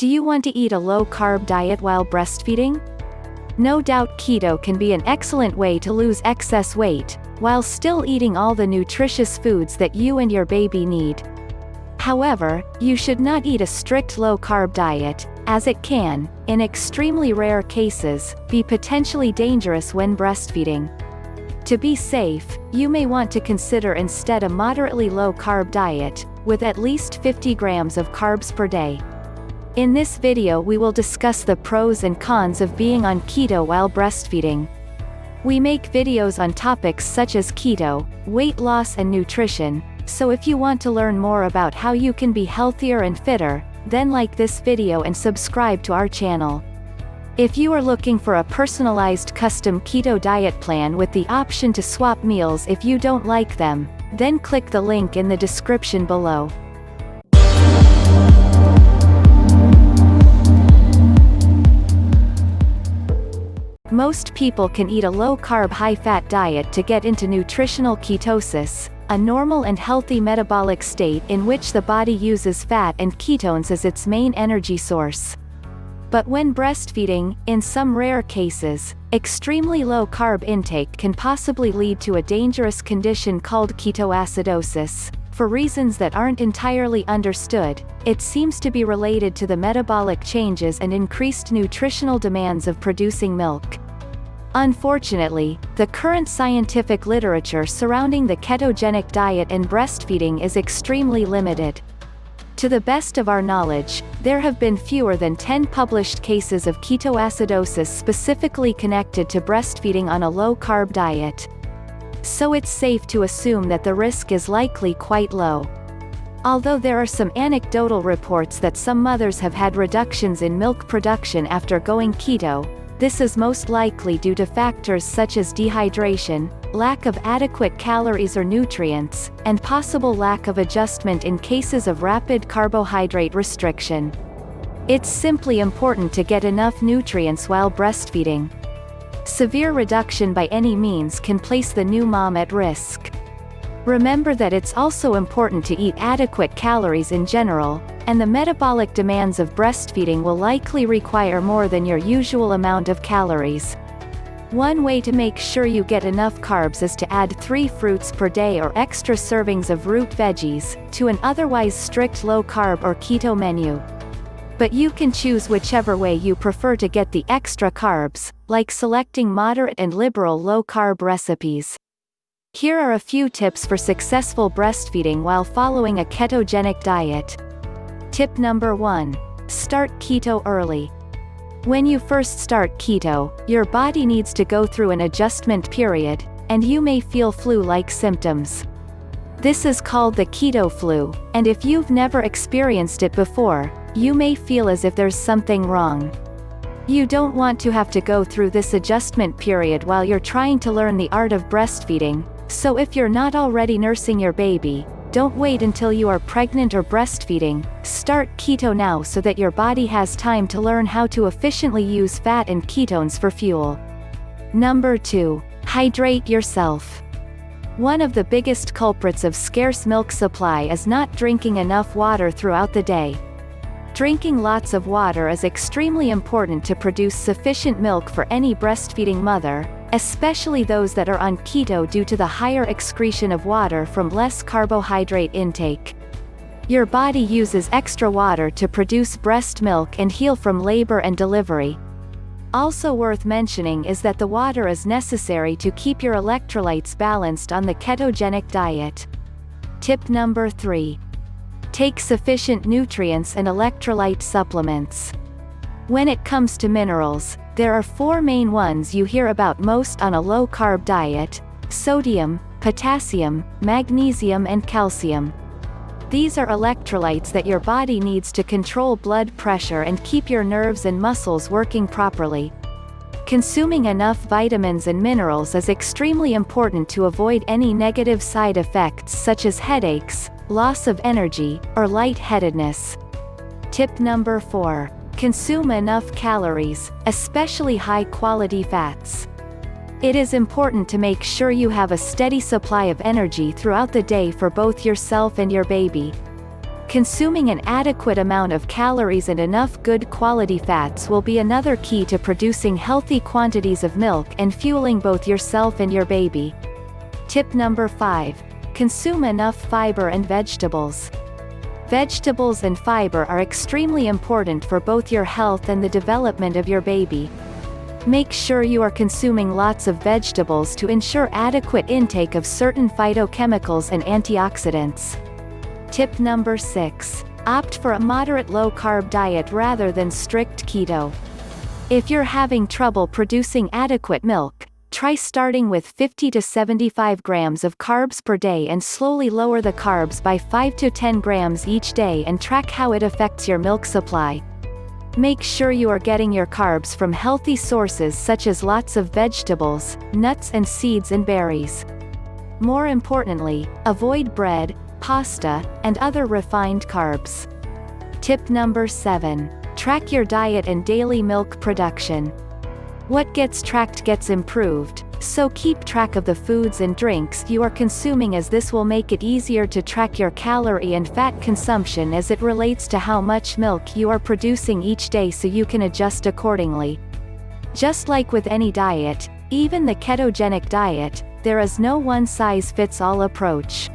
Do you want to eat a low-carb diet while breastfeeding? No doubt keto can be an excellent way to lose excess weight, while still eating all the nutritious foods that you and your baby need. However, you should not eat a strict low-carb diet, as it can, in extremely rare cases, be potentially dangerous when breastfeeding. To be safe, you may want to consider instead a moderately low-carb diet, with at least 50 grams of carbs per day. In this video we will discuss the pros and cons of being on keto while breastfeeding. We make videos on topics such as keto, weight loss and nutrition, so if you want to learn more about how you can be healthier and fitter, then like this video and subscribe to our channel. If you are looking for a personalized custom keto diet plan with the option to swap meals if you don't like them, then click the link in the description below. Most people can eat a low-carb high-fat diet to get into nutritional ketosis, a normal and healthy metabolic state in which the body uses fat and ketones as its main energy source. But when breastfeeding, in some rare cases, extremely low carb intake can possibly lead to a dangerous condition called ketoacidosis. For reasons that aren't entirely understood, it seems to be related to the metabolic changes and increased nutritional demands of producing milk. Unfortunately, the current scientific literature surrounding the ketogenic diet and breastfeeding is extremely limited. To the best of our knowledge, there have been fewer than 10 published cases of ketoacidosis specifically connected to breastfeeding on a low-carb diet. So it's safe to assume that the risk is likely quite low. Although there are some anecdotal reports that some mothers have had reductions in milk production after going keto, this is most likely due to factors such as dehydration, lack of adequate calories or nutrients, and possible lack of adjustment in cases of rapid carbohydrate restriction. It's simply important to get enough nutrients while breastfeeding. Severe reduction by any means can place the new mom at risk. Remember that it's also important to eat adequate calories in general, and the metabolic demands of breastfeeding will likely require more than your usual amount of calories. One way to make sure you get enough carbs is to add 3 fruits per day or extra servings of root veggies to an otherwise strict low-carb or keto menu. But you can choose whichever way you prefer to get the extra carbs, like selecting moderate and liberal low-carb recipes. Here are a few tips for successful breastfeeding while following a ketogenic diet. Tip number 1. Start keto early. When you first start keto, your body needs to go through an adjustment period, and you may feel flu-like symptoms. This is called the keto flu, and if you've never experienced it before, you may feel as if there's something wrong. You don't want to have to go through this adjustment period while you're trying to learn the art of breastfeeding, so if you're not already nursing your baby, don't wait until you are pregnant or breastfeeding. Start keto now so that your body has time to learn how to efficiently use fat and ketones for fuel. Number 2. Hydrate yourself. One of the biggest culprits of scarce milk supply is not drinking enough water throughout the day. Drinking lots of water is extremely important to produce sufficient milk for any breastfeeding mother, especially those that are on keto due to the higher excretion of water from less carbohydrate intake. Your body uses extra water to produce breast milk and heal from labor and delivery. Also worth mentioning is that the water is necessary to keep your electrolytes balanced on the ketogenic diet. Tip number 3. Take sufficient nutrients and electrolyte supplements. When it comes to minerals, there are 4 main ones you hear about most on a low-carb diet: sodium, potassium, magnesium and calcium. These are electrolytes that your body needs to control blood pressure and keep your nerves and muscles working properly. Consuming enough vitamins and minerals is extremely important to avoid any negative side effects such as headaches, loss of energy, or lightheadedness. Tip number 4. Consume enough calories, especially high-quality fats. It is important to make sure you have a steady supply of energy throughout the day for both yourself and your baby. Consuming an adequate amount of calories and enough good quality fats will be another key to producing healthy quantities of milk and fueling both yourself and your baby. Tip number 5. Consume enough fiber and vegetables. Vegetables and fiber are extremely important for both your health and the development of your baby. Make sure you are consuming lots of vegetables to ensure adequate intake of certain phytochemicals and antioxidants. Tip number 6. Opt for a moderate low-carb diet rather than strict keto. If you're having trouble producing adequate milk, try starting with 50 to 75 grams of carbs per day and slowly lower the carbs by 5 to 10 grams each day and track how it affects your milk supply. Make sure you are getting your carbs from healthy sources such as lots of vegetables, nuts and seeds and berries. More importantly, avoid bread, pasta, and other refined carbs. Tip number 7. Track your diet and daily milk production. What gets tracked gets improved, so keep track of the foods and drinks you are consuming, as this will make it easier to track your calorie and fat consumption as it relates to how much milk you are producing each day, so you can adjust accordingly. Just like with any diet, even the ketogenic diet, there is no one-size-fits-all approach.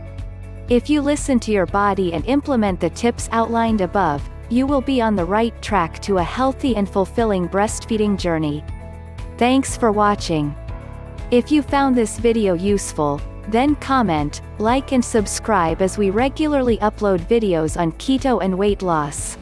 If you listen to your body and implement the tips outlined above, you will be on the right track to a healthy and fulfilling breastfeeding journey. Thanks for watching. If you found this video useful, then comment, like and subscribe, as we regularly upload videos on keto and weight loss.